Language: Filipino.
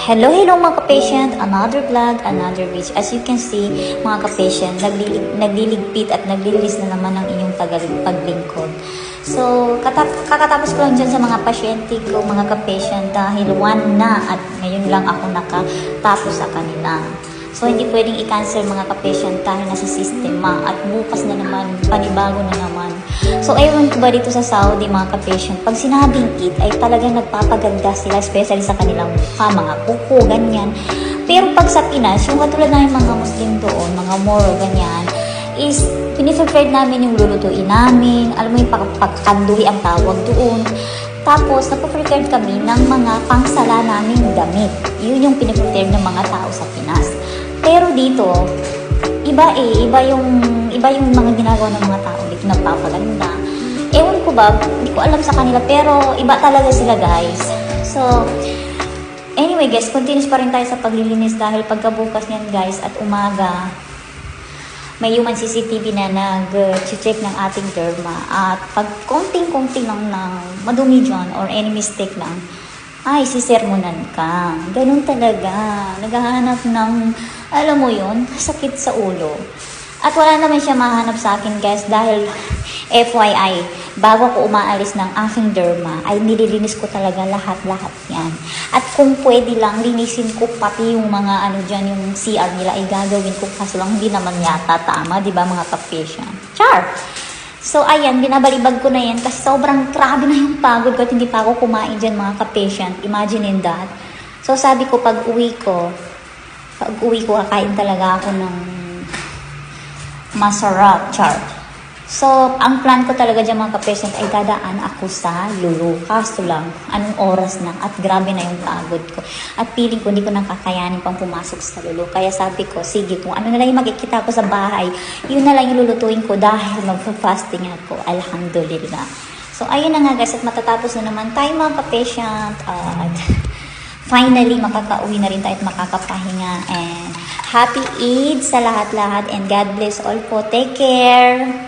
Hello mga ka-patient, another vlog, another video. As you can see, mga ka-patient, nagliligpit at naglilis na naman ang inyong paglingkod. So, kakatapos ko lang dyan sa mga pasyente ko, mga ka-patient, dahil one na at ngayon lang ako nakatapos sa kanila. So, hindi pwedeng i-cancel mga ka-patient dahil nasa sistema at bukas na naman, panibago na naman. So, ewan ko ba dito sa Saudi mga ka-patient, pag sinabing it ay talagang nagpapaganda sila, especially sa kanilang mukha, mga kuko, ganyan. Pero pag sa Pinas, yung katulad na yung mga Muslim doon, mga Moro, ganyan, is piniprepared namin yung lulutuin namin, alam mo yung pagkanduhi ang tawag doon. Tapos, napaprepare kami ng mga pangsala namin damit. Yun yung piniprepare ng mga tao sa Pinas. Pero dito, iba yung mga ginagawa ng mga tao dito, nagpapaganda. Ewan ko ba, hindi ko alam sa kanila, pero iba talaga sila guys. So, anyway guys, continuous pa rin tayo sa paglilinis dahil pagkabukas niyan guys at umaga, may human CCTV na nag-check ng ating derma. At pag konting-konting lang ng madumi dyan or any mistake lang, ay, sisermonan ka. Ganun talaga. Naghahanap ng, alam mo yun, sakit sa ulo. At wala naman siya mahanap sa akin guys dahil FYI, bago ko umaalis ng aking derma, ay nililinis ko talaga lahat-lahat yan. At kung pwede lang, linisin ko pati yung mga ano dyan, yung CR nila ay gagawin ko kaso lang hindi naman yata tama, di ba mga ka-patient? Char! So, ayan, binabalibag ko na yan kasi sobrang grabe na yung pagod ko at hindi pa ako kumain dyan mga ka-patient. Imagine that. So, sabi ko, pag uwi ko, kakain talaga ako ng masarap, char. So, ang plan ko talaga dyan mga ka-patient ay dadaan ako sa Lulu. Kaso lang, anong oras na at grabe na yung pagod ko. At feeling ko hindi ko nang kakayanin pang pumasok sa Lulu. Kaya sabi ko, sige, kung ano na lang yung makikita ko sa bahay, yun na lang yung lulutuin ko dahil magpa-fasting ako. Alhamdulillah. So, ayun na nga guys at matatapos na naman tayo mga ka-patient. At finally, makakauwi na rin tayo at makakapahinga. And happy Eid sa lahat-lahat and God bless all po. Take care!